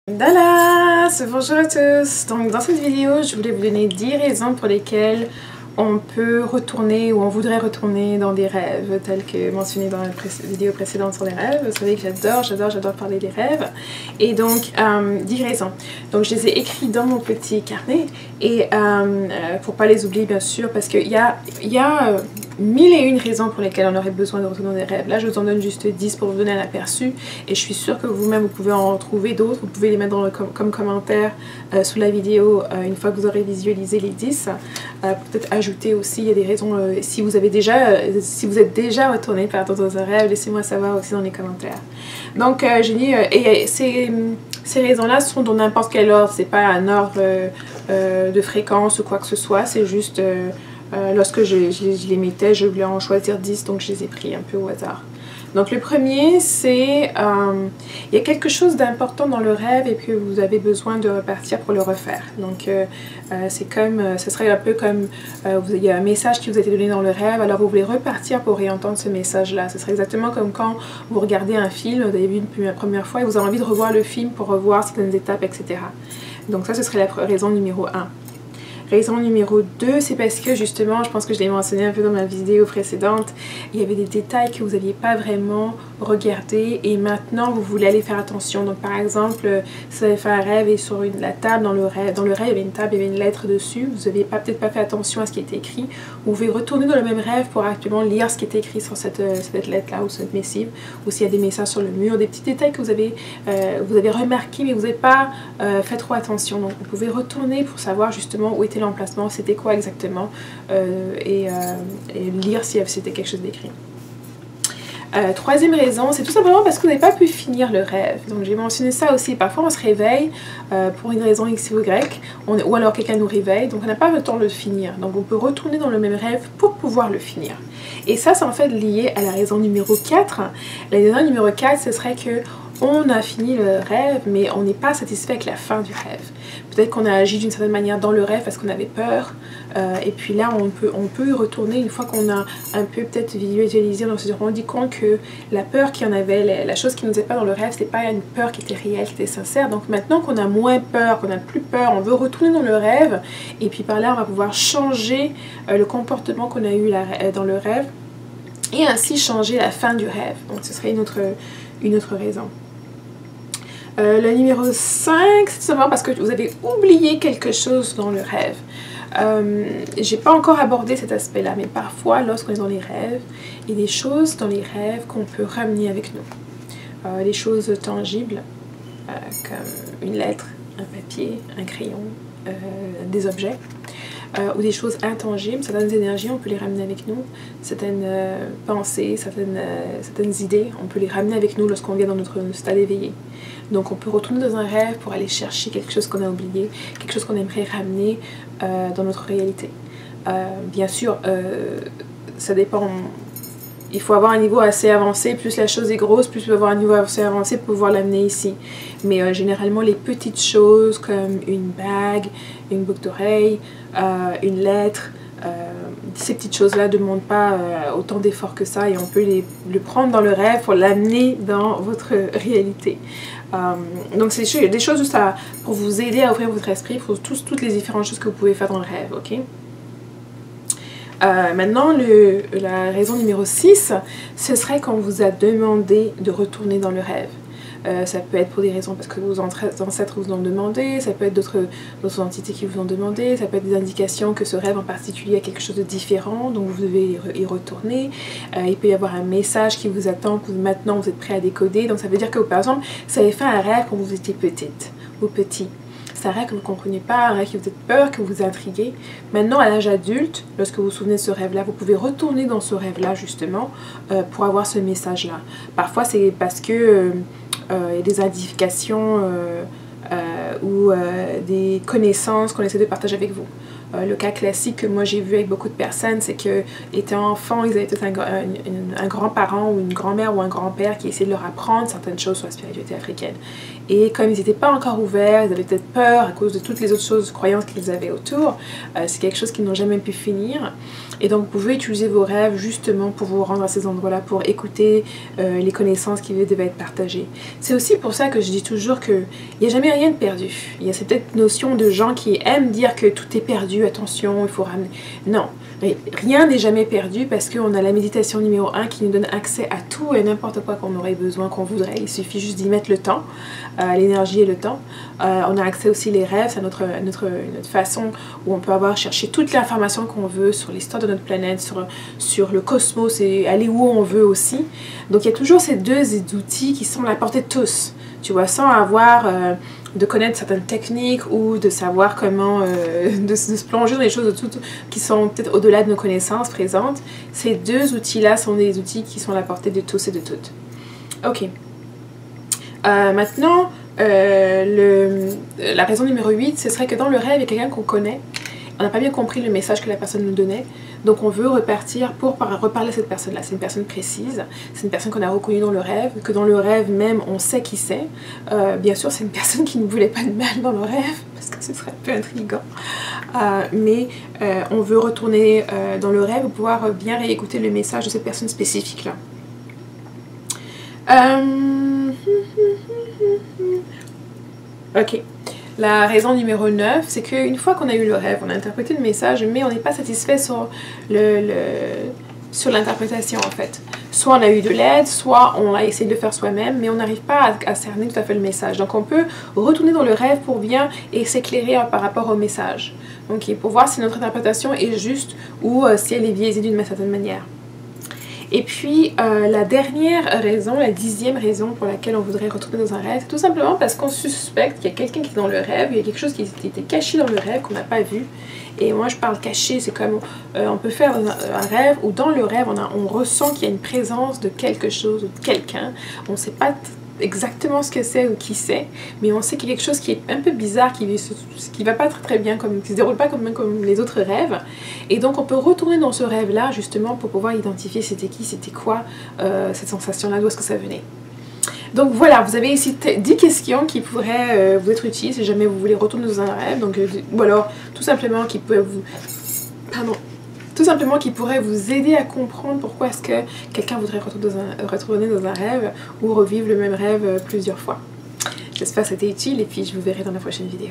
Dallas! Bonjour à tous! Donc dans cette vidéo, je voulais vous donner 10 raisons pour lesquelles on peut retourner ou on voudrait retourner dans des rêves tels que mentionné dans la vidéo précédente sur les rêves. Vous savez que j'adore parler des rêves. Et donc 10 raisons. Donc je les ai écrits dans mon petit carnet et pour pas les oublier bien sûr, parce qu'il y a 1001 raisons pour lesquelles on aurait besoin de retourner dans des rêves. Là je vous en donne juste 10 pour vous donner un aperçu et je suis sûre que vous-même vous pouvez en trouver d'autres. Vous pouvez les mettre dans comme commentaire sous la vidéo une fois que vous aurez visualisé les 10. Peut-être ajouter aussi, il y a des raisons, si vous êtes déjà retourné dans un rêve, laissez-moi savoir aussi dans les commentaires. Donc j'ai dit, et ces raisons-là sont dans n'importe quel ordre, c'est pas un ordre de fréquence ou quoi que ce soit, c'est juste lorsque je les mettais, je voulais en choisir 10, donc je les ai pris un peu au hasard. Donc le premier, c'est il y a quelque chose d'important dans le rêve et que vous avez besoin de repartir pour le refaire. Donc c'est comme, ce serait un peu comme, il y a un message qui vous a été donné dans le rêve, alors vous voulez repartir pour réentendre ce message-là. Ce serait exactement comme quand vous regardez un film, vous avez vu une première fois et vous avez envie de revoir le film pour revoir certaines étapes, etc. Donc ça, ce serait la raison numéro 1. Raison numéro 2, c'est parce que justement, je pense que je l'ai mentionné un peu dans ma vidéo précédente, il y avait des détails que vous n'aviez pas vraiment regardés et maintenant vous voulez aller faire attention. Donc par exemple, si vous avez fait un rêve et sur la table, dans le rêve il y avait une table, il y avait une lettre dessus, vous n'aviez peut-être pas fait attention à ce qui était écrit, vous pouvez retourner dans le même rêve pour actuellement lire ce qui était écrit sur cette lettre-là ou cette missive, ou s'il y a des messages sur le mur, des petits détails que vous avez remarqués mais vous n'avez pas fait trop attention. Donc vous pouvez retourner pour savoir justement où était l'emplacement, c'était quoi exactement et lire si c'était quelque chose d'écrit. Troisième raison, c'est tout simplement parce que vous n'avez pas pu finir le rêve. Donc j'ai mentionné ça aussi, parfois on se réveille pour une raison X ou Y, ou alors quelqu'un nous réveille, donc on n'a pas le temps de le finir. Donc on peut retourner dans le même rêve pour pouvoir le finir. Et ça c'est en fait lié à la raison numéro 4. La raison numéro 4, ce serait que on a fini le rêve, mais on n'est pas satisfait avec la fin du rêve. Peut-être qu'on a agi d'une certaine manière dans le rêve parce qu'on avait peur. Et puis là, on peut y retourner une fois qu'on a un peu peut-être visualisé, on s'est rendu compte que la peur qu'il y en avait, la chose qui ne nous est pas dans le rêve, c'était pas une peur qui était réelle, qui était sincère. Donc maintenant qu'on a moins peur, qu'on n'a plus peur, on veut retourner dans le rêve. Et puis par là, on va pouvoir changer le comportement qu'on a eu dans le rêve. Et ainsi changer la fin du rêve. Donc ce serait une autre raison. Le numéro 5, c'est tout simplement parce que vous avez oublié quelque chose dans le rêve. J'ai pas encore abordé cet aspect-là, mais parfois, lorsqu'on est dans les rêves, il y a des choses dans les rêves qu'on peut ramener avec nous. Des choses tangibles, comme une lettre, un papier, un crayon, des objets. Ou des choses intangibles, certaines énergies, on peut les ramener avec nous, certaines pensées, certaines idées, on peut les ramener avec nous lorsqu'on vient dans notre stade éveillé. Donc on peut retourner dans un rêve pour aller chercher quelque chose qu'on a oublié, quelque chose qu'on aimerait ramener dans notre réalité. Bien sûr, ça dépend. Il faut avoir un niveau assez avancé, plus la chose est grosse, plus il faut avoir un niveau assez avancé pour pouvoir l'amener ici. Mais généralement, les petites choses comme une bague, une boucle d'oreille, une lettre, ces petites choses-là ne demandent pas autant d'efforts que ça et on peut le prendre dans le rêve pour l'amener dans votre réalité. Donc c'est des choses juste pour vous aider à ouvrir votre esprit pour toutes les différentes choses que vous pouvez faire dans le rêve, ok? Maintenant, la raison numéro 6, ce serait quand on vous a demandé de retourner dans le rêve. Ça peut être pour des raisons parce que vos ancêtres vous ont demandé, ça peut être d'autres entités qui vous ont demandé, ça peut être des indications que ce rêve en particulier a quelque chose de différent, donc vous devez y retourner. Il peut y avoir un message qui vous attend, que maintenant vous êtes prêt à décoder. Donc ça veut dire que par exemple, vous avez fait un rêve quand vous étiez petite ou petit. C'est un rêve que vous ne comprenez pas, un rêve qui vous fait peur, que vous intriguez. Maintenant, à l'âge adulte, lorsque vous vous souvenez de ce rêve-là, vous pouvez retourner dans ce rêve-là, justement, pour avoir ce message-là. Parfois, c'est parce que y a des indications ou des connaissances qu'on essaie de partager avec vous. Le cas classique que moi j'ai vu avec beaucoup de personnes, c'est que étant enfant, ils avaient peut-être un grand-parent ou une grand-mère ou un grand-père qui essayait de leur apprendre certaines choses sur la spiritualité africaine. et comme ils n'étaient pas encore ouverts, ils avaient peut-être peur à cause de toutes les autres choses, croyances qu'ils avaient autour, c'est quelque chose qu'ils n'ont jamais pu finir. Et donc vous pouvez utiliser vos rêves justement pour vous rendre à ces endroits-là, pour écouter les connaissances qui devaient être partagées. C'est aussi pour ça que je dis toujours qu'il n'y a jamais rien de perdu. Il y a cette peut-être notion de gens qui aiment dire que tout est perdu, attention, il faut ramener... Non, rien n'est jamais perdu parce qu'on a la méditation numéro 1 qui nous donne accès à tout et n'importe quoi qu'on aurait besoin, qu'on voudrait. Il suffit juste d'y mettre le temps, l'énergie et le temps. On a accès aussi les rêves, c'est notre façon où on peut chercher toute l'information qu'on veut sur l'histoire de notre planète, sur le cosmos et aller où on veut aussi. Donc il y a toujours ces deux outils qui sont à la portée de tous, tu vois, sans avoir de connaître certaines techniques ou de savoir comment de se plonger dans les choses qui sont peut-être au-delà de nos connaissances présentes. Ces deux outils-là sont des outils qui sont à la portée de tous et de toutes. Ok. Maintenant, la raison numéro 8, ce serait que dans le rêve, il y a quelqu'un qu'on connaît. On n'a pas bien compris le message que la personne nous donnait. Donc on veut repartir pour reparler à cette personne-là. C'est une personne précise, c'est une personne qu'on a reconnue dans le rêve, que dans le rêve même on sait qui c'est. Bien sûr c'est une personne qui ne voulait pas de mal dans le rêve, parce que ce serait un peu intriguant. Mais on veut retourner dans le rêve pour pouvoir bien réécouter le message de cette personne spécifique-là. Ok. La raison numéro 9, c'est qu'une fois qu'on a eu le rêve, on a interprété le message, mais on n'est pas satisfait sur l'interprétation en fait. Soit on a eu de l'aide, soit on a essayé de le faire soi-même, mais on n'arrive pas à cerner tout à fait le message. Donc on peut retourner dans le rêve pour bien s'éclairer par rapport au message. Donc pour voir si notre interprétation est juste ou si elle est biaisée d'une certaine manière. Et puis la dernière raison, la 10e raison pour laquelle on voudrait retourner dans un rêve, c'est tout simplement parce qu'on suspecte qu'il y a quelqu'un qui est dans le rêve, il y a quelque chose qui était caché dans le rêve qu'on n'a pas vu. Et moi je parle caché, c'est comme on peut faire un rêve où dans le rêve on ressent qu'il y a une présence de quelque chose ou de quelqu'un. On ne sait pas exactement ce que c'est ou qui c'est, mais on sait qu'il y a quelque chose qui est un peu bizarre, qui va pas très bien, qui se déroule pas comme les autres rêves. Et donc on peut retourner dans ce rêve là justement pour pouvoir identifier c'était qui, c'était quoi cette sensation là, d'où est-ce que ça venait. Donc voilà, vous avez ici 10 questions qui pourraient vous être utiles si jamais vous voulez retourner dans un rêve, donc, ou alors tout simplement qui pourraient vous aider à comprendre pourquoi est-ce que quelqu'un voudrait retourner dans un rêve ou revivre le même rêve plusieurs fois. J'espère que c'était utile et puis je vous verrai dans la prochaine vidéo.